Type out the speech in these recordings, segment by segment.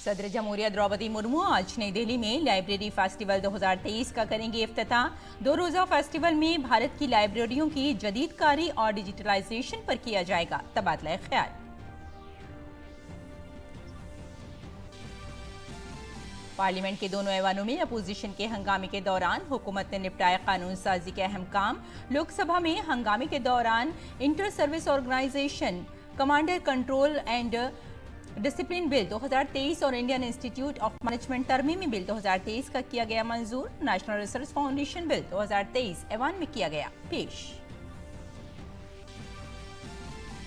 सदर जमहूरिया द्रौपदी मुर्मू आज नई दिल्ली में लाइब्रेरी फेस्टिवल 2023 का करेंगे इफ्तिताह। 2 रोज़ा फेस्टिवल में भारत की लाइब्रेरियों की जदीदकारी और डिजिटलाइजेशन पर किया जाएगा तबादला ख्याल। पार्लियामेंट के दोनों ऐवानों में अपोजिशन के हंगामे के दौरान हुकूमत ने निपटाए कानून साजी के अहम काम। लोकसभा में हंगामे के दौरान inter service organisation commander control and discipline bill 2023 और इंडियन इंस्टीट्यूट ऑफ मैनेजमेंट तरमीमी बिल 2023 का किया गया मंजूर। नेशनल रिसर्च फाउंडेशन बिल 2023 ऐवान में किया गया पेश।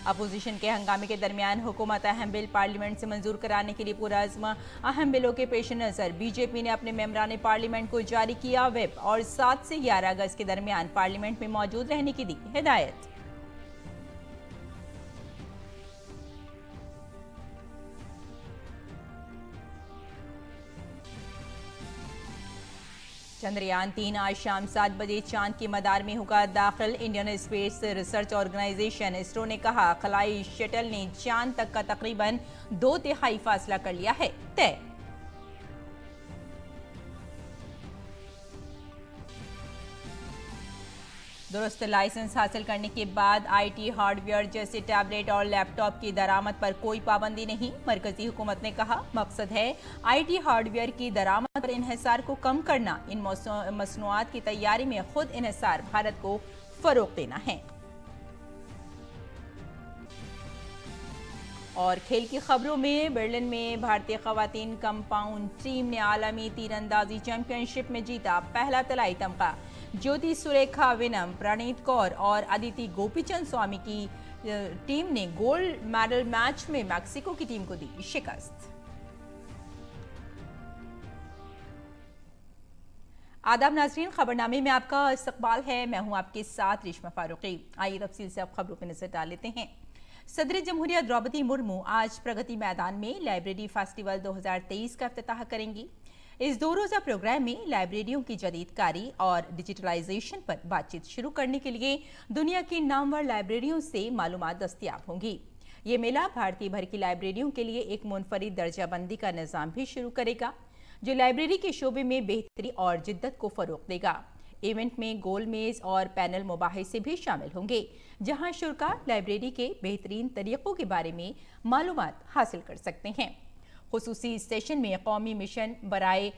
अपोजिशन के हंगामे के दरमियान हुकूमत अहम बिल पार्लियामेंट से मंजूर कराने के लिए पुरअज़्म। अहम बिलों के पेश नज़र बीजेपी ने अपने मेंबरान पार्लियामेंट को जारी किया व्हिप और 7 से 11 अगस्त के दरमियान पार्लियामेंट में मौजूद रहने की दी हिदायत। चंद्रयान 3 आज शाम 7 बजे चांद की मदार में होगा दाखिल। Indian space research organisation ISRO ने कहा खलाई शटल ने चांद तक का तकरीबन 2/3 फासला कर लिया है तय। दुरुस्त लाइसेंस हासिल करने के बाद आईटी हार्डवेयर जैसे टैबलेट और लैपटॉप की दरामद पर कोई पाबंदी नहीं। मरकजी हुकूमत ने कहा मकसद है आईटी हार्डवेयर की दरामद पर इन्हिसार को कम करना। इन मसनूआत की तैयारी में खुद इन्हिसार भारत को फरोग देना है। और खेल की खबरों में बर्लिन में भारतीय खवातीन कंपाउंड टीम ने आलमी तीरंदाजी चैंपियनशिप में जीता पहला तलाई तमगा। ज्योति सुरेखा विनम, प्रणीत कौर और अदिति गोपीचंद स्वामी की टीम ने गोल्ड मेडल मैच में मैक्सिको की टीम को दी शिकस्त। आदाब नाजरीन, खबरनामे में आपका इस्तकबाल है। मैं हूं आपके साथ रेशमा फारूकी। आइए तफसील से अब खबरों पर नजर डाल लेते हैं। सदर जमहूरिया द्रौपदी मुर्मू आज प्रगति मैदान में लाइब्रेरी फेस्टिवल 2023 का इफ्तिताह करेंगी। इस 2 रोज़ा प्रोग्राम में लाइब्रेरियों की जदीदकारी और डिजिटलाइजेशन पर बातचीत शुरू करने के लिए दुनिया की नामवर लाइब्रेरियों से मालूमात दस्तयाब होंगी। ये मेला भारतीय भर की लाइब्रेरियों के लिए एक मुनफरिद दर्जाबंदी का निज़ाम भी शुरू करेगा जो लाइब्रेरी के शोबे में बेहतरी और जिद्दत को फरोग देगा। इवेंट में गोल मेज और पैनल मुबाहिसे भी शामिल होंगे जहां शुरका लाइब्रेरी के बेहतरीन तरीकों के बारे में मालूमात हासिल कर सकते हैं। खुसूसी सेशन में कौमी मिशन बराए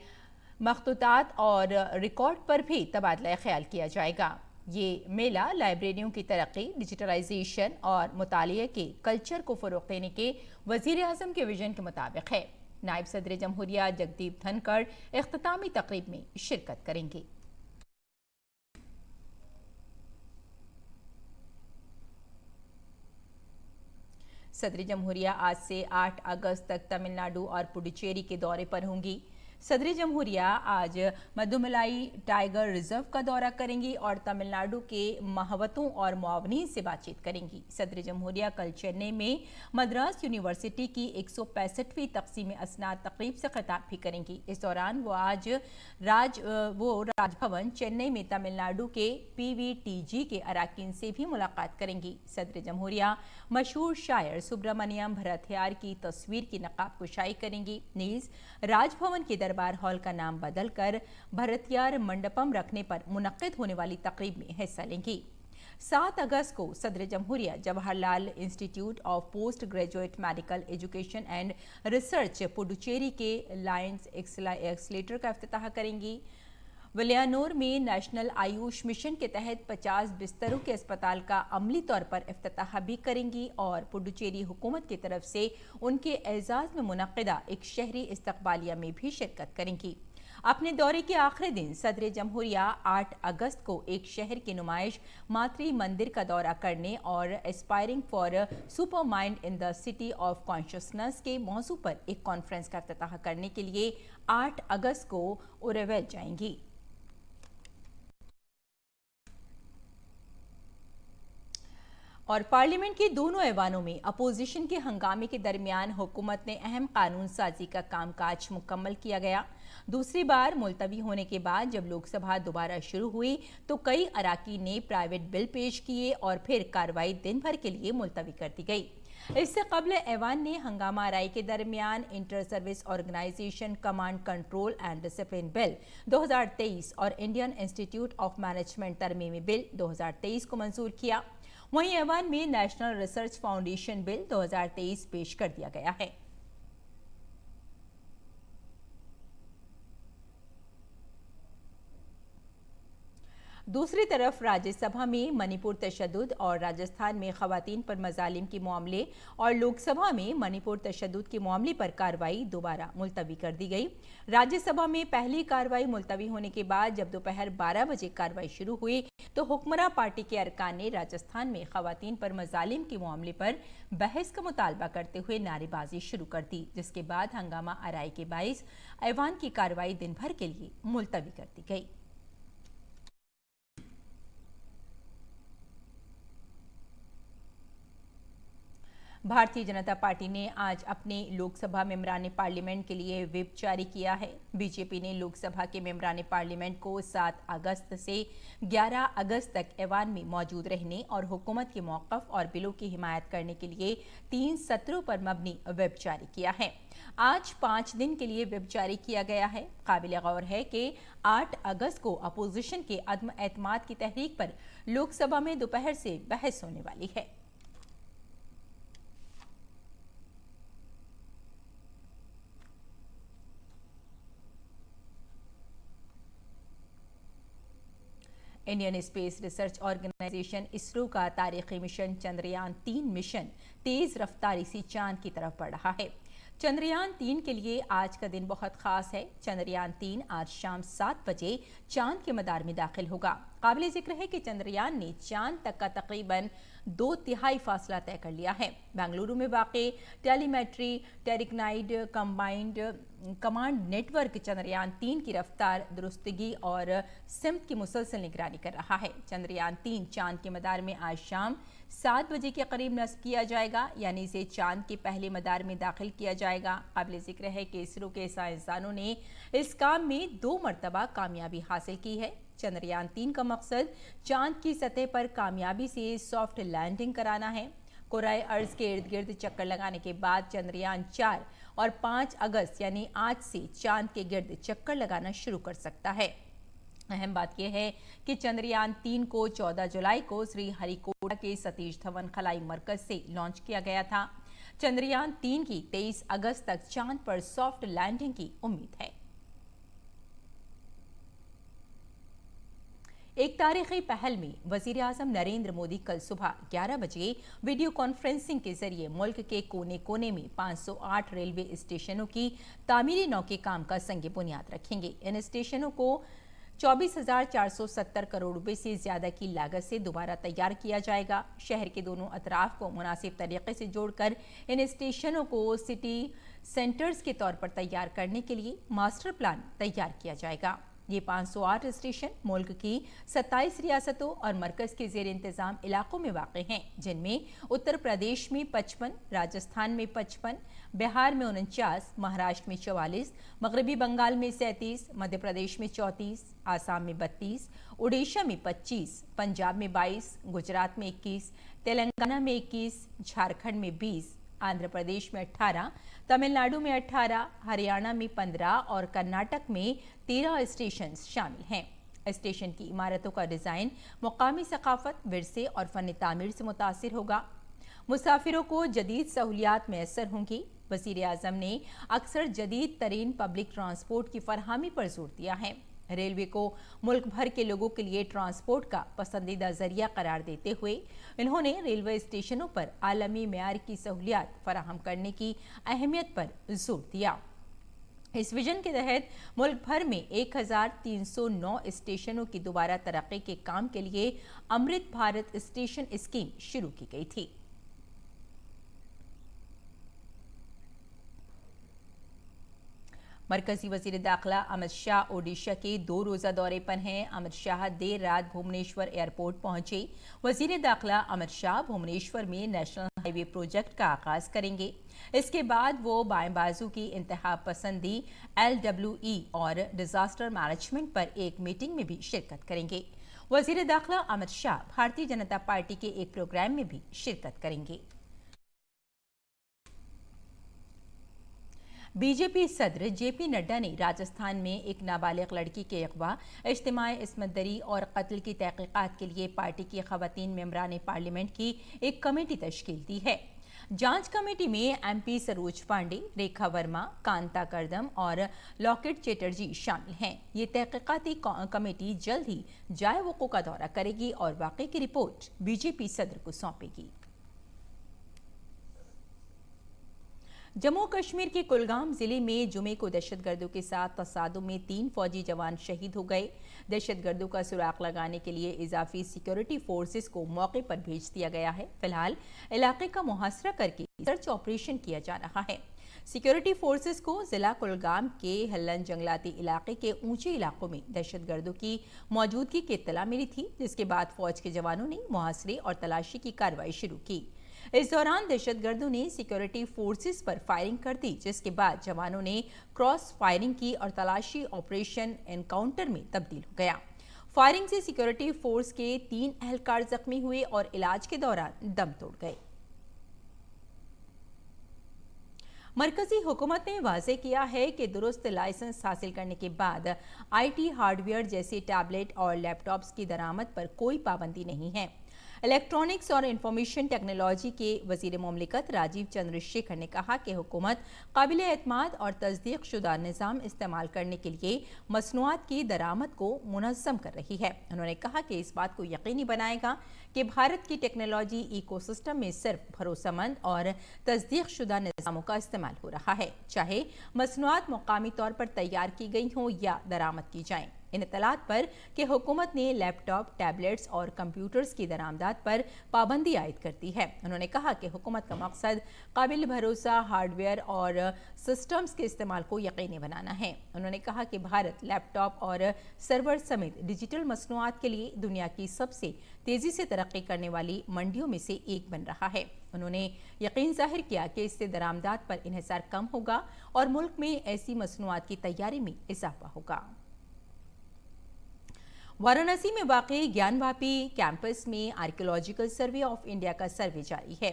मखतूतात और रिकॉर्ड पर भी तबादला ख्याल किया जाएगा। ये मेला लाइब्रेरियों की तरक्की, डिजिटलाइजेशन और मुतालिया के कल्चर को फ़रोग़ देने के वज़ीर आज़म के विजन के मुताबिक है। नायब सदर जमहूरिया जगदीप धनखड़ इख्तितामी तकरीब में शिरकत करेंगे। सदर जमहूरिया आज से 8 अगस्त तक तमिलनाडु और पुडुचेरी के दौरे पर होंगी। सदर जमहूरिया आज मधुमलाई टाइगर रिजर्व का दौरा करेंगी और तमिलनाडु के महावतों और मुआवनीन से बातचीत करेंगी। सदर जमहूरिया कल चेन्नई में मद्रास यूनिवर्सिटी की 165वीं तक़सीम असनाद तकरीब से खिताब भी करेंगी। इस दौरान वो आज राजभवन चेन्नई में तमिलनाडु के PVTG के अरकान से भी मुलाकात करेंगी। सदर जमहूरिया मशहूर शायर सुब्रमण्यम भरतियार की तस्वीर की नकाब कुशाई करेंगी। नीज राजभवन के दरबार हॉल का नाम बदलकर भरतियार मंडपम रखने पर मुनक्किद होने वाली तकरीब में हिस्सा लेंगी। 7 अगस्त को सदर जमहूरिया Jawaharlal institute of post graduate medical education and research Puducherry के लायंस एक्सलेटर का इफ्तिताह करेंगी। विलियानोर में नेशनल आयुष मिशन के तहत 50 बिस्तरों के अस्पताल का अमली तौर पर इफ्तिताह भी करेंगी और पुडुचेरी हुकूमत की तरफ से उनके एजाज में मुनक्किदा एक शहरी इस्तकबालिया में भी शिरकत करेंगी। अपने दौरे के आखिरी दिन सदर जमहूरिया 8 अगस्त को एक शहर की नुमाइश मातृ मंदिर का दौरा करने और aspiring for super mind in the city of consciousness के मौजू पर एक कॉन्फ्रेंस का इफ्तिताह करने के लिए 8 अगस्त को ओरेवेल जाएंगी। اور پارلیمنٹ کے دونوں ایوانوں میں اپوزیشن کے ہنگامے کے درمیان حکومت نے اہم قانون سازی کا کام کاج مکمل کیا گیا۔ دوسری بار ملتوی ہونے کے بعد جب لوک سبھا دوبارہ شروع ہوئی تو کئی اراکین نے پرائیویٹ بل پیش کیے اور پھر کارروائی دن بھر کے لیے ملتوی کر دی گئی۔ اس سے قبل ایوان نے ہنگامہ آرائی کے درمیان inter service organisation command control and discipline bill 2023 اور انڈین انسٹیٹیوٹ آف مینجمنٹ ترمیمی بل 2023 کو منظور کیا۔ وہیں ایوان میں نیشنل ریسرچ فاؤنڈیشن بل 2023 پیش کر دیا گیا ہے۔ دوسری طرف راجیہ سبھا میں منی پور تشدد اور راجستھان میں خواتین پر مظالم کے معاملے اور لوک سبھا میں منی پور تشدد کے معاملے پر کارروائی دوبارہ ملتوی کر دی گئی۔ راجیہ سبھا میں پہلی کارروائی ملتوی ہونے کے بعد جب دوپہر 12 بجے کارروائی شروع ہوئی تو حکمراں پارٹی کے ارکان نے راجستھان میں خواتین پر مظالم کے معاملے پر بحث کا مطالبہ کرتے ہوئے نعرے بازی شروع کر دی، جس کے بعد ہنگامہ آرائی کے باعث ایوان کی کارروائی دن بھر کے لیے ملتوی کر دی گئی۔ بھارتیہ جنتا پارٹی نے آج اپنے لوک سبھا ممبران پارلیمنٹ کے لیے وپ جاری کیا ہے۔ بی جے پی نے لوک سبھا کے ممبران پارلیمنٹ کو 7 اگست سے 11 اگست تک ایوان میں موجود رہنے اور حکومت کے موقف اور بلوں کی حمایت کرنے کے لیے 3 سطروں پر مبنی وپ جاری کیا ہے۔ آج 5 دن کے لیے وپ جاری کیا گیا ہے۔ قابل غور ہے کہ 8 اگست کو اپوزیشن کے عدم اعتماد کی تحریک پر لوک سبھا میں دوپہر سے بحث ہونے والی ہے۔ Indian space research organisation ISRO کا تاریخی مشن چندریان 3 مشن تیز رفتاری سے چاند کی طرف بڑھ رہا ہے۔ چندریان 3 کے لیے آج کا دن بہت خاص ہے۔ چندریان 3 آج شام 7 بجے چاند کے مدار میں داخل ہوگا۔ قابل ذکر ہے کہ چندریان نے چاند تک کا تقریباً 2/3 فاصلہ طے کر لیا ہے۔ بنگلورو میں واقع telemetry tracking and combined command network Chandrayaan 3 کی رفتار، درستگی اور سمت کی مسلسل نگرانی کر رہا ہے۔ چندریان 3 چاند کے مدار میں آج شام 7 بجے کے قریب نصب کیا جائے گا، یعنی اسے چاند کے پہلے مدار میں داخل کیا جائے گا۔ قابل ذکر ہے کہ اسرو کے سائنسدانوں نے اس کام میں 2 مرتبہ کامیابی حاصل کی ہے۔ چندریان 3 کا مقصد چاند کی سطح پر کامیابی سے سافٹ لینڈنگ کرانا ہے۔ کرۂ ارض کے ارد گرد چکر لگانے کے بعد چندریان 4 اور 5 اگست یعنی آج سے چاند کے گرد چکر لگانا شروع کر سکتا ہے۔ اہم بات یہ ہے کہ چندریان 3 کو 14 جولائی کو سری ہری کوٹا کے ستیش دھون خلائی مرکز سے لانچ کیا گیا تھا۔ چندریان 3 کی 23 اگست تک چاند پر سافٹ لینڈنگ کی امید ہے۔ ایک تاریخی پہل میں وزیر اعظم نریندر مودی کل صبح 11 بجے ویڈیو کانفرنسنگ کے ذریعے ملک کے کونے کونے میں 508 ریلوے اسٹیشنوں کی تعمیری نو کے کام کا سنگ بنیاد رکھیں گے۔ ان اسٹیشنوں کو 24,470 کروڑ روپے سے زیادہ کی لاگت سے دوبارہ تیار کیا جائے گا۔ شہر کے دونوں اطراف کو مناسب طریقے سے جوڑ کر ان اسٹیشنوں کو سٹی سینٹرز کے طور پر تیار کرنے کے لیے ماسٹر پلان تیار کیا جائے گا۔ یہ 508 اسٹیشن ملک کی 27 ریاستوں اور مرکز کے زیر انتظام علاقوں میں واقع ہیں، جن میں اتر پردیش میں 55، راجستھان میں 55، بہار میں 49، مہاراشٹر میں 44، مغربی بنگال میں 37، مدھیہ پردیش میں 34، آسام میں 32، اڈیشہ میں 25، پنجاب میں 22، گجرات میں 21، تلنگانہ میں 21، جھارکھنڈ میں 20، آندھرا پردیش میں 18، تمل ناڈو میں 18، ہریانہ میں 15 اور کرناٹک میں 13 اسٹیشنز شامل ہیں۔ اسٹیشن کی عمارتوں کا ڈیزائن مقامی ثقافت، ورثے اور فن تعمیر سے متاثر ہوگا۔ مسافروں کو جدید سہولیات میسر ہوں گی۔ وزیر اعظم نے اکثر جدید ترین پبلک ٹرانسپورٹ کی فراہمی پر زور دیا ہے۔ ریلوے کو ملک بھر کے لوگوں کے لیے ٹرانسپورٹ کا پسندیدہ ذریعہ قرار دیتے ہوئے انہوں نے ریلوے اسٹیشنوں پر عالمی معیار کی سہولیات فراہم کرنے کی اہمیت پر زور دیا۔ اس ویژن کے تحت ملک بھر میں 1309 اسٹیشنوں کی دوبارہ ترقی کے کام کے لیے امرت بھارت اسٹیشن اسکیم شروع کی گئی تھی۔ मरकजी वजीर दाखिला अमित शाह ओडिशा के 2 रोज़ा दौरे पर हैं। अमित शाह देर रात भुवनेश्वर एयरपोर्ट पहुंचे। वजीर दाखिला अमित शाह भुवनेश्वर में नेशनल हाईवे प्रोजेक्ट का आगाज करेंगे। इसके बाद वो बाएं बाजू की इंतहा पसंदी LWE और डिजास्टर मैनेजमेंट पर एक मीटिंग में भी शिरकत करेंगे। वजीर दाखिला अमित शाह भारतीय जनता पार्टी के एक प्रोग्राम में भी शिरकत करेंगे। बीजेपी सदर जेपी नड्डा ने राजस्थान में एक नाबालिग लड़की के अगवा, इज्तिमाई इस्मत दरी और कत्ल की तहकीकात के लिए पार्टी की खवातीन मेंबरान पार्लियामेंट की एक कमेटी तश्कील दी है। जांच कमेटी में MP सरोज पांडे, रेखा वर्मा, कांता करदम और लॉकेट चैटर्जी शामिल हैं। ये तहकीकाती कमेटी जल्द ही जाए वक़्फ़ का दौरा करेगी और वाक़े की रिपोर्ट बीजेपी सदर को सौंपेगी। जम्मू कश्मीर के कुलगाम जिले में जुमे को दहशतगर्दों के साथ तसादुम में 3 फौजी जवान शहीद हो गए। दहशतगर्दों का सुराग लगाने के लिए इजाफी सिक्योरिटी फोर्सेस को मौके पर भेज दिया गया है। फिलहाल इलाके का मुहासरा करके सर्च ऑपरेशन किया जा रहा है। सिक्योरिटी फोर्सेस को जिला कुलगाम के हल्लन जंगलाती इलाके के ऊंचे इलाकों में दहशतगर्दों की मौजूदगी की इत्तला मिली थी, जिसके बाद फौज के जवानों ने मुहासरे और तलाशी की कार्रवाई शुरू की। इस दौरान दहशतगर्दों ने सिक्योरिटी फोर्सेस पर फायरिंग कर दी, जिसके बाद जवानों ने क्रॉस फायरिंग की और तलाशी ऑपरेशन एनकाउंटर में तब्दील हो गया। फायरिंग से सिक्योरिटी फोर्स के 3 एहलकार जख्मी हुए और इलाज के दौरान दम तोड़ गए। मरकजी हुकूमत ने वाज़े किया है कि दुरुस्त लाइसेंस हासिल करने के बाद IT हार्डवेयर जैसे टैबलेट और लैपटॉप्स की दरामद पर कोई पाबंदी नहीं है। इलेक्ट्रॉनिक्स और इंफॉर्मेशन टेक्नोलॉजी के वजीर मुमलिकत राजीव चंद्रशेखर ने कहा कि हुकूमत काबिल एतमाद और तस्दीक शुदा निज़ाम इस्तेमाल करने के लिए मसनूआत की दरामद को मुनज़्ज़म कर रही है। उन्होंने कहा कि इस बात को यकीनी बनाएगा कि भारत की टेक्नोलॉजी इकोसिस्टम में सिर्फ भरोसेमंद और तस्दीक शुदा निज़ामों का इस्तेमाल हो रहा है, चाहे मसनूआत मुकामी तौर पर तैयार की गई हों या दरामद की जाएं। इन इत्तलात पर कि हुकूमत ने लैपटॉप, टैबलेट्स और कंप्यूटर्स की दरामदात पर पाबंदी आयद कर दी है। उन्होंने कहा कि हुकूमत का मकसद काबिल भरोसा हार्डवेयर और सिस्टम्स के इस्तेमाल को यकीनी बनाना है। उन्होंने कहा कि भारत लैपटॉप और सर्वर समेत डिजिटल मसनूआत के लिए दुनिया की सबसे तेजी से तरक्की करने वाली मंडियों में से एक बन रहा है। उन्होंने यकीन जाहिर किया कि इससे दरामदात पर इन्हिसार कम होगा और मुल्क में ऐसी मसनूआत की तैयारी में इजाफा होगा। वाराणसी में वाक़ई ज्ञानवापी कैंपस में आर्कियोलॉजिकल सर्वे ऑफ इंडिया का सर्वे जारी है।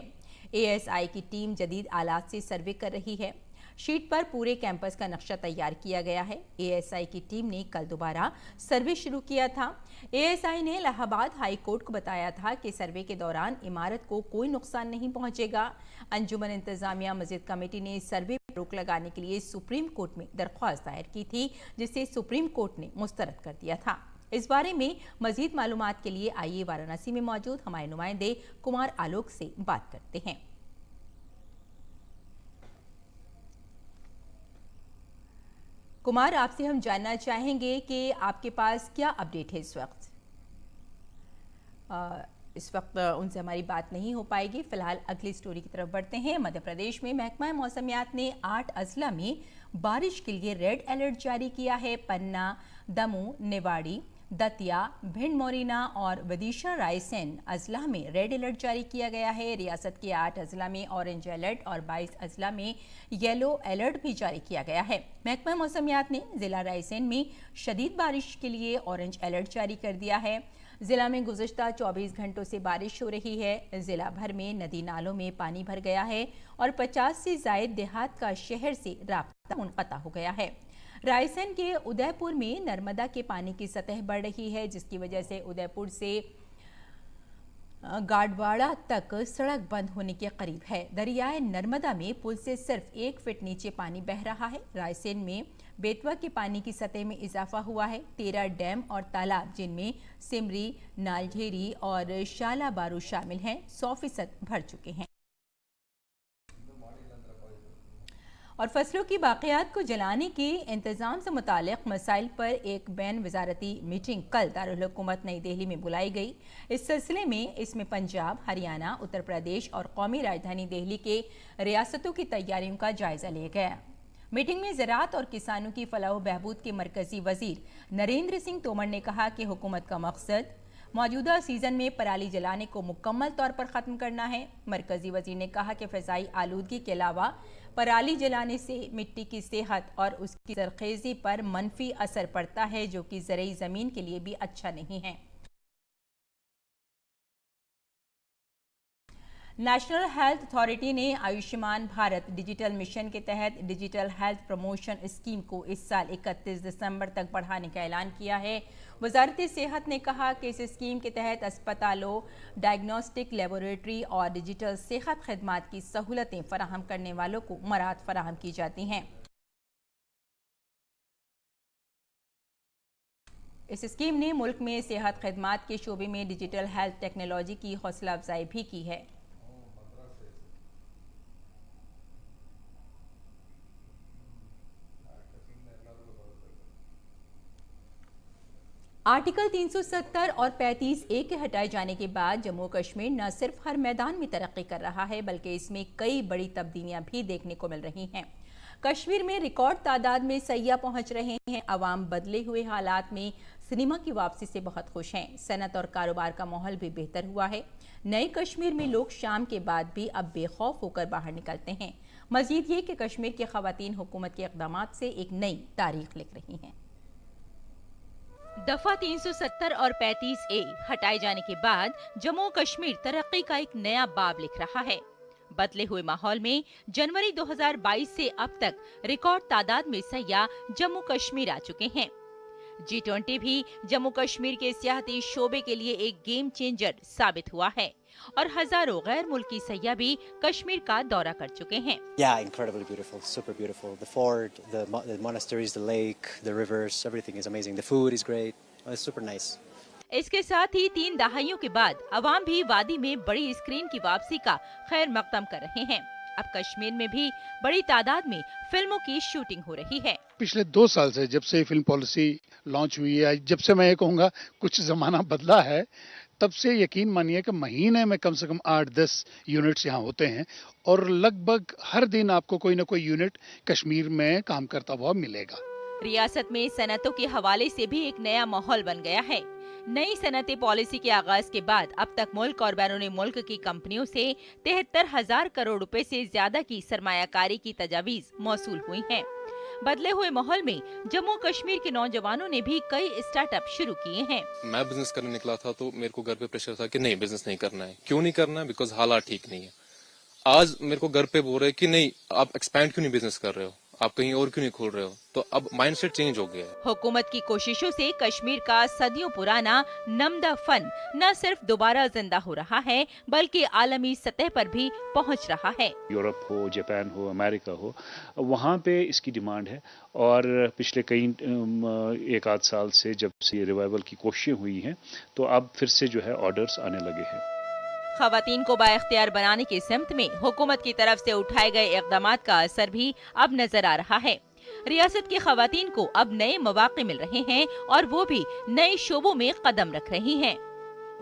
ASI की टीम जदीद आलात से सर्वे कर रही है। शीट पर पूरे कैंपस का नक्शा तैयार किया गया है। ASI की टीम ने कल दोबारा सर्वे शुरू किया था। ASI ने इलाहाबाद हाई कोर्ट को बताया था कि सर्वे के दौरान इमारत को कोई नुकसान नहीं पहुंचेगा। अंजुमन इंतजामिया मस्जिद कमेटी ने सर्वे पर रोक लगाने के लिए सुप्रीम कोर्ट में दरख्वास्त दायर की थी, जिसे सुप्रीम कोर्ट ने मुस्तरद कर दिया था। इस बारे में मजीद मालूमात के लिए आइए वाराणसी में मौजूद हमारे नुमाइंदे कुमार आलोक से बात करते हैं। कुमार, आपसे हम जानना चाहेंगे कि आपके पास क्या अपडेट है इस वक्त। इस वक्त उनसे हमारी बात नहीं हो पाएगी। फिलहाल अगली स्टोरी की तरफ बढ़ते हैं। मध्य प्रदेश में महकमा मौसमियात ने 8 अजला में बारिश के लिए रेड अलर्ट जारी किया है। पन्ना, दमोह, निवाड़ी, दतिया, भिंड, मोरिना और विदिशा रायसेन अजला में रेड अलर्ट जारी किया गया है। रियासत के 8 अजला में ऑरेंज अलर्ट और 22 अजला में येलो अलर्ट भी जारी किया गया है। महकमा मौसमियात ने जिला रायसेन में शदीद बारिश के लिए ऑरेंज अलर्ट जारी कर दिया है। जिला में गुज़िश्ता 24 घंटों से बारिश हो रही है। जिला भर में नदी नालों में पानी भर गया है और 50 से ज़ायद देहात का शहर से राब्ता मुनक़ता हो गया है। रायसेन के उदयपुर में नर्मदा के पानी की सतह बढ़ रही है, जिसकी वजह से उदयपुर से गाडवाड़ा तक सड़क बंद होने के करीब है। दरियाए नर्मदा में पुल से सिर्फ 1 फीट नीचे पानी बह रहा है। रायसेन में बेतवा के पानी की सतह में इजाफा हुआ है। 13 डैम और तालाब, जिनमें सिमरी, नालझेरी और शाला बारू शामिल हैं, 100% भर चुके हैं। और फसलों की बाक़ियात को जलाने के इंतज़ाम से मुतालिक मसाइल पर एक बैन वजारती मीटिंग कल दारुल हुकूमत नई दिल्ली में बुलाई गई। इस सिलसिले में इसमें पंजाब, हरियाणा, उत्तर प्रदेश और कौमी राजधानी दिल्ली के रियासतों की तैयारियों का जायजा लिया गया। मीटिंग में ज़राअत और किसानों की फलाह व बहबूद के मरकजी वजीर नरेंद्र सिंह तोमर ने कहा कि हुकूमत का मकसद मौजूदा सीजन में पराली जलाने को मुकम्मल तौर पर ख़त्म करना है। मरकजी वजीर ने कहा कि फ़िज़ाई आलूदगी के अलावा पराली जलाने से मिट्टी की सेहत और उसकी ज़रख़ेज़ी पर मनफी असर पड़ता है, जो कि ज़रई ज़मीन के लिए भी अच्छा नहीं है। नेशनल हेल्थ अथॉरिटी ने आयुष्मान भारत डिजिटल मिशन के तहत डिजिटल हेल्थ प्रमोशन स्कीम को इस साल 31 दिसंबर तक बढ़ाने का ऐलान किया है। वजारत सेहत ने कहा कि इस स्कीम के तहत अस्पतालों, डायग्नोस्टिक लेबोरेटरी और डिजिटल सेहत खदमात की सहूलतें फराहम करने वालों को मराद फराहम की जाती हैं। इस स्कीम ने मुल्क में सेहत खदमात के शोबे में डिजिटल हेल्थ टेक्नोलॉजी की हौसला अफजाई भी की है। आर्टिकल 370 और 35A के हटाए जाने के बाद जम्मू कश्मीर न सिर्फ हर मैदान में तरक्की कर रहा है, बल्कि इसमें कई बड़ी तब्दीलियां भी देखने को मिल रही हैं। कश्मीर में रिकॉर्ड तादाद में सयाह पहुंच रहे हैं। अवाम बदले हुए हालात में सिनेमा की वापसी से बहुत खुश हैं। सनत और कारोबार का माहौल भी बेहतर हुआ है। नए कश्मीर में लोग शाम के बाद भी अब बेखौफ होकर बाहर निकलते हैं। मजीद ये कि कश्मीर की खवातीन हुकूमत के इक़दामात से एक नई तारीख लिख रही हैं। दफा 370 और 35A हटाए जाने के बाद जम्मू कश्मीर तरक्की का एक नया बाब लिख रहा है। बदले हुए माहौल में जनवरी 2022 से अब तक रिकॉर्ड तादाद में सयाह जम्मू कश्मीर आ चुके हैं। G20 भी जम्मू कश्मीर के सियाहती शोबे के लिए एक गेम चेंजर साबित हुआ है और हजारों गैर मुल्की सयाह भी कश्मीर का दौरा कर चुके हैं। Yeah, incredibly beautiful, super beautiful. The fort, the monasteries, the lake, the rivers, everything is amazing. The food is great. It's super nice. इसके साथ ही 3 दहाइयों के बाद अवाम भी वादी में बड़ी स्क्रीन की वापसी का खैर मकदम कर रहे हैं। अब कश्मीर में भी बड़ी तादाद में फिल्मों की शूटिंग हो रही है। पिछले 2 साल से जब से फिल्म पॉलिसी लॉन्च हुई है, जब से मैं ये कहूँगा कुछ जमाना बदला है, तब से यकीन मानिए कि महीने में कम से कम 8-10 यूनिट्स यहाँ होते हैं और लगभग हर दिन आपको कोई न कोई यूनिट कश्मीर में काम करता हुआ मिलेगा। रियासत में सनतों के हवाले से भी एक नया माहौल बन गया है। नई सनती पॉलिसी के आगाज के बाद अब तक मुल्क और बैरून मुल्क की कंपनियों से 73,000 करोड़ रुपए से ज्यादा की सरमायाकारी की तजावीज मौसूल हुई हैं। बदले हुए माहौल में जम्मू कश्मीर के नौजवानों ने भी कई स्टार्टअप शुरू किए हैं। मैं बिजनेस करने निकला था तो मेरे को घर पे प्रेशर था कि नहीं बिजनेस नहीं करना है। क्यों नहीं करना है? बिकॉज हालात ठीक नहीं है। आज मेरे को घर पे बोल रहे हैं कि नहीं आप एक्सपैंड क्यों नहीं बिजनेस कर रहे हो, आप कहीं और क्यों नहीं खोल रहे हो। तो अब माइंडसेट चेंज हो गया है। हुकूमत की कोशिशों से कश्मीर का सदियों पुराना नमदा फन न सिर्फ दोबारा जिंदा हो रहा है, बल्कि आलमी सतह पर भी पहुंच रहा है। यूरोप हो, जापान हो, अमेरिका हो, वहाँ पे इसकी डिमांड है और पिछले कई 1-8 साल से जब से रिवाइवल की कोशिशें हुई हैं तो अब फिर से जो है ऑर्डर्स आने लगे हैं। खवातीन को बाइख्तियार बनाने की सिमत में हुकूमत की तरफ से उठाए गए इक़दामात का असर भी अब नजर आ रहा है। रियासत की खवातीन को अब नए मौके मिल रहे हैं और वो भी नए शोबों में कदम रख रही हैं।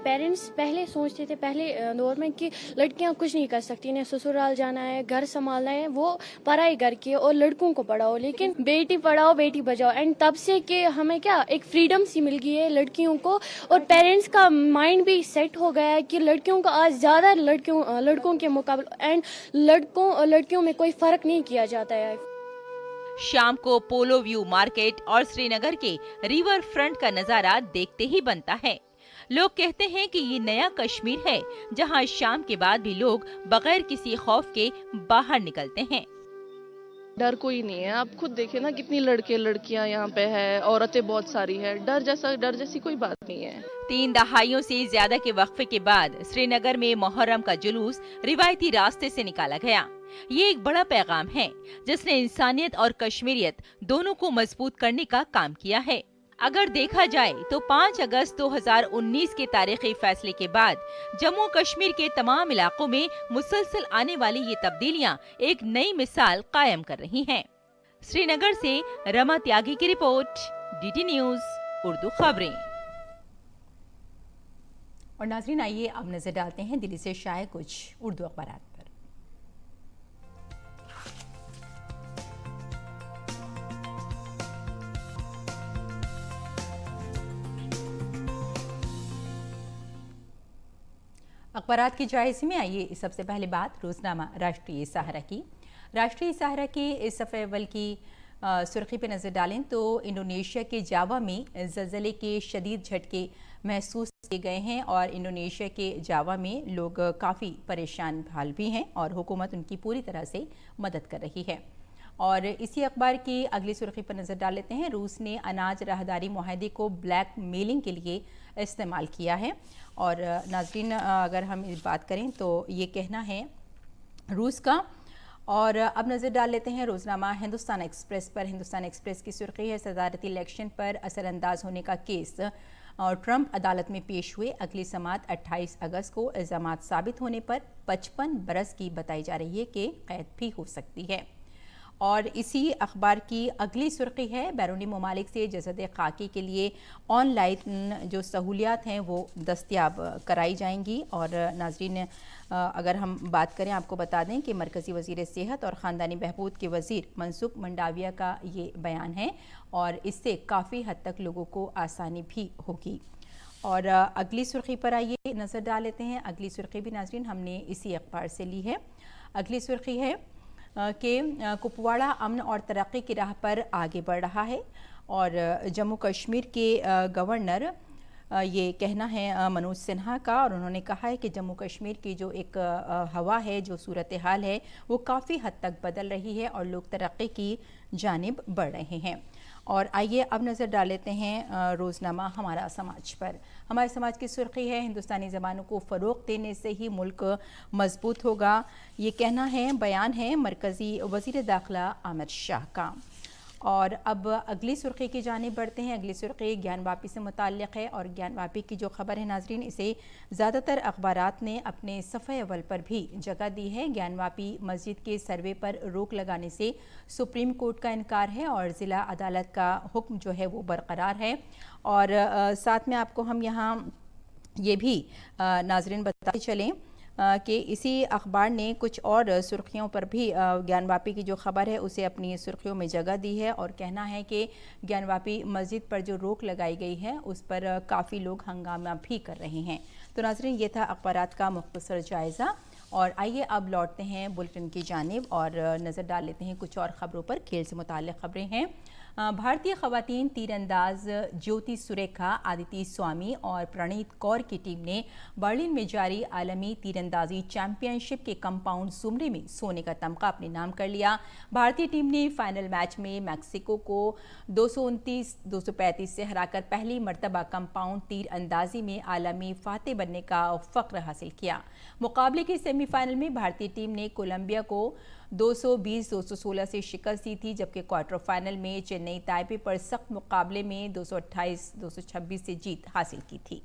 पेरेंट्स पहले सोचते थे पहले दौर में कि लड़कियां कुछ नहीं कर सकती, इन्हें ससुराल जाना है, घर संभालना है, वो पढ़ाई घर की और लड़कों को पढ़ाओ, लेकिन बेटी पढ़ाओ बेटी बचाओ। एंड तब से कि हमें क्या एक फ्रीडम सी मिल गई है लड़कियों को और पेरेंट्स का माइंड भी सेट हो गया है कि लड़कियों को आज ज्यादा लड़कों के मुकाबले एंड लड़कियों में कोई फर्क नहीं किया जाता है। शाम को पोलो व्यू मार्केट और श्रीनगर के रिवर फ्रंट का नजारा देखते ही बनता है। लोग कहते हैं कि ये नया कश्मीर है जहां शाम के बाद भी लोग बगैर किसी खौफ के बाहर निकलते हैं। डर कोई नहीं है, आप खुद देखें ना कितनी लड़कियां यहाँ पे है, औरतें बहुत सारी है, डर जैसी कोई बात नहीं है। 3 दहाइयों से ज्यादा के वक्फे के बाद श्रीनगर में मुहर्रम का जुलूस रिवायती रास्ते से निकाला गया। ये एक बड़ा पैगाम है जिसने इंसानियत और कश्मीरियत दोनों को मजबूत करने का काम किया है। अगर देखा जाए तो 5 अगस्त 2019 के तारीखी फैसले के बाद जम्मू कश्मीर के तमाम इलाकों में मुसलसल आने वाली ये तब्दीलियां एक नई मिसाल कायम कर रही हैं। श्रीनगर से रमा त्यागी की रिपोर्ट, DT न्यूज़ उर्दू खबरें। और नाज़रीन आइए अब नजर डालते हैं दिल्ली से शाये कुछ उर्दू अखबारात पर। अखबारात के जायजे में आइए सबसे पहले बात रोजनामा राष्ट्रीय सहारा की। राष्ट्रीय सहारा के इस सफ़े अव्वल की सुर्खी पर नज़र डालें तो इंडोनेशिया के जावा में ज़लज़ले के शदीद झटके महसूस किए गए हैं और इंडोनेशिया के जावा में लोग काफ़ी परेशान हाल भी हैं और हुकूमत उनकी पूरी तरह से मदद कर रही है। और इसी अखबार की अगली सुर्खी पर नज़र डाल लेते हैं। रूस ने अनाज राहदारी मुआहदे को ब्लैक मेलिंग के लिए इस्तेमाल किया है। और नाज़रीन, अगर हम बात करें तो ये कहना है रूस का। और अब नज़र डाल लेते हैं रोज़नामा हिंदुस्तान एक्सप्रेस पर। हिंदुस्तान एक्सप्रेस की सुर्खी है सदारती इलेक्शन पर असरअंदाज होने का केस और ट्रंप अदालत में पेश हुए। अगली समात 28 अगस्त को इल्ज़ामात साबित होने पर 55 बरस की बताई जा रही है कि कैद भी हो सकती है। और इसी अखबार की अगली सुर्खी है बैरूनी ममालिक से जसद खाकी के लिए ऑनलाइन जो सहूलियात हैं वो दस्तयाब कराई जाएंगी। और नाजरीन, अगर हम बात करें, आपको बता दें कि मरकज़ी वज़ीर सेहत और ख़ानदानी बहबूद के वज़ीर मनसुख मंडाविया का ये बयान है और इससे काफ़ी हद तक लोगों को आसानी भी होगी। और अगली सुर्खी पर आइए नज़र डाल लेते हैं। अगली सुर्खी भी नाजरीन हमने इसी अखबार से ली है। अगली सुर्खी है कि कुपवाड़ा अमन और तरक्की की राह पर आगे बढ़ रहा है। और जम्मू कश्मीर के गवर्नर ये कहना है मनोज सिन्हा का, और उन्होंने कहा है कि जम्मू कश्मीर की जो एक हवा है, जो सूरत हाल है, वो काफ़ी हद तक बदल रही है और लोग तरक्की की जानिब बढ़ रहे हैं। और आइए अब नज़र डाल लेते हैं रोज़नामा हमारा समाज पर। हमारे समाज की सुर्खी है हिंदुस्तानी ज़बानों को फ़रोग़ देने से ही मुल्क मजबूत होगा। ये कहना है, बयान है मरकज़ी वज़ीर दाखिला आमिर शाह का। और अब अगली सुर्खी की जानिब बढ़ते हैं। अगली सुर्खी ज्ञानवापी से मुताल्लिक़ है और ज्ञानवापी की जो खबर है नाजरीन, इसे ज़्यादातर अखबारात ने अपने सफ़े अव्वल पर भी जगह दी है। ज्ञानवापी मस्जिद के सर्वे पर रोक लगाने से सुप्रीम कोर्ट का इनकार है और ज़िला अदालत का हुक्म जो है वो बरकरार है। और साथ में आपको हम यहाँ ये भी नाजरीन बताते चलें कि इसी अखबार ने कुछ और सुर्खियों पर भी ज्ञानवापी की जो खबर है उसे अपनी सुर्खियों में जगह दी है और कहना है कि ज्ञानवापी मस्जिद पर जो रोक लगाई गई है उस पर काफ़ी लोग हंगामा भी कर रहे हैं। तो नाज़रीन, ये था अखबारात का मुख्तसर जायज़ा। और आइए अब लौटते हैं बुलेटिन की जानिब और नज़र डाल लेते हैं कुछ और ख़बरों पर। खेल से मुताल्लिक़ खबरें हैं। भारतीय ख़वातीन तीरंदाज ज्योति सुरेखा, आदिति स्वामी और प्रणीत कौर की टीम ने बर्लिन में जारी आलमी तीरंदाजी चैंपियनशिप के कंपाउंड ज़ुमरे में सोने का तमगा अपने नाम कर लिया। भारतीय टीम ने फाइनल मैच में मैक्सिको को 229-235 से हराकर पहली मरतबा कंपाउंड तीरंदाजी में आलमी फातेह बनने का फ़ख्र हासिल किया। मुकाबले के सेमीफाइनल में भारतीय टीम ने कोलंबिया को 220-216 से शिकस्त दी थी, जबकि क्वार्टर फाइनल में चेन्नई ताइपे पर सख्त मुकाबले में 228-226 से जीत हासिल की थी।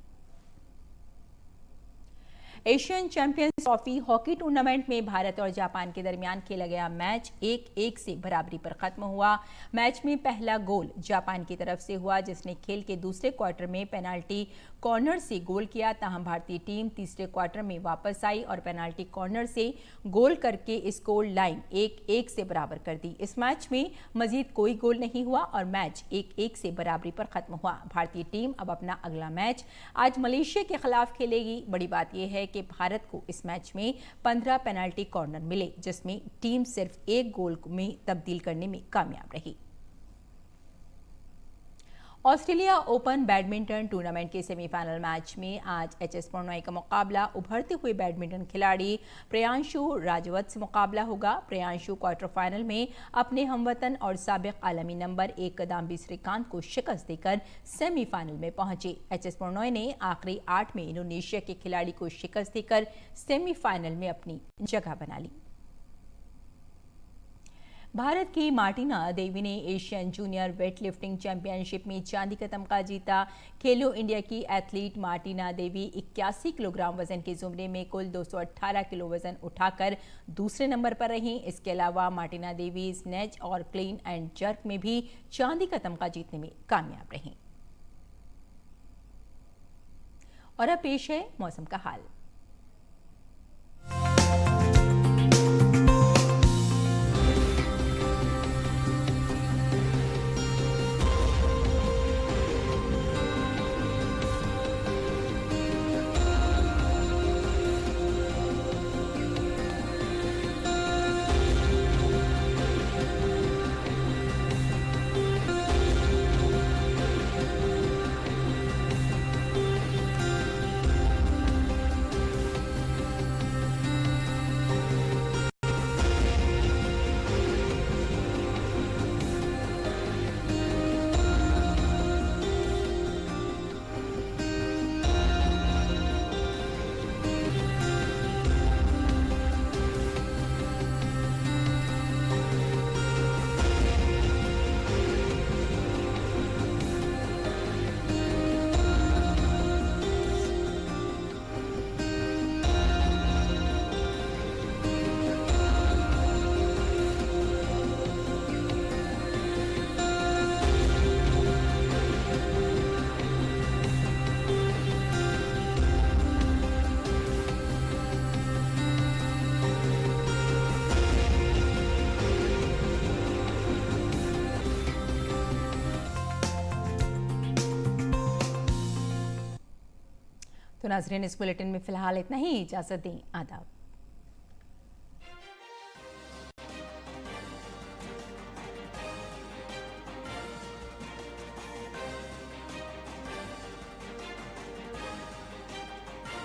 Asian champions trophy hockey tournament में भारत और जापान के दरमियान खेला गया मैच 1-1 से बराबरी पर खत्म हुआ। मैच में पहला गोल जापान की तरफ से हुआ, जिसने खेल के दूसरे क्वार्टर में पेनाल्टी कॉर्नर से गोल किया। ताहम भारतीय टीम तीसरे क्वार्टर में वापस आई और पेनाल्टी कॉर्नर से गोल करके स्कोर लाइन 1-1 से बराबर कर दी। इस मैच में मजीद कोई गोल नहीं हुआ और मैच 1-1 से बराबरी पर खत्म हुआ। भारतीय टीम अब अपना अगला मैच आज मलेशिया के खिलाफ खेलेगी। बड़ी बात यह है कि भारत को इस मैच में 15 पेनाल्टी कॉर्नर मिले, जिसमें टीम सिर्फ एक गोल में तब्दील करने में कामयाब रही। ऑस्ट्रेलिया ओपन बैडमिंटन टूर्नामेंट के सेमीफाइनल मैच में आज एचएस प्रणॉय का मुकाबला उभरते हुए बैडमिंटन खिलाड़ी प्रियांशु राजवत से मुकाबला होगा। प्रियांशु क्वार्टर फाइनल में अपने हमवतन और साबिक आलमी नंबर 1 किदाम्बी श्रीकांत को शिकस्त देकर सेमीफाइनल में पहुंचे। एचएस प्रणॉय ने आखिरी 8 में इंडोनेशिया के खिलाड़ी को शिकस्त देकर सेमीफाइनल में अपनी जगह बना ली। भारत की मार्टिना देवी ने Asian junior weight lifting championship में चांदी का तमगा जीता। खेलो इंडिया की एथलीट मार्टिना देवी 81 किलोग्राम वजन के जुमरे में कुल 218 किलो वजन उठाकर दूसरे नंबर पर रहीं। इसके अलावा मार्टिना देवी स्नैच और क्लीन एंड जर्क में भी चांदी का तमगा जीतने में कामयाब रहीं। और अब पेश है मौसम का हाल। तो नाज़रीन इस बुलेटिन में फ़िलहाल इतना ही, इजाज़त दें, आदाब।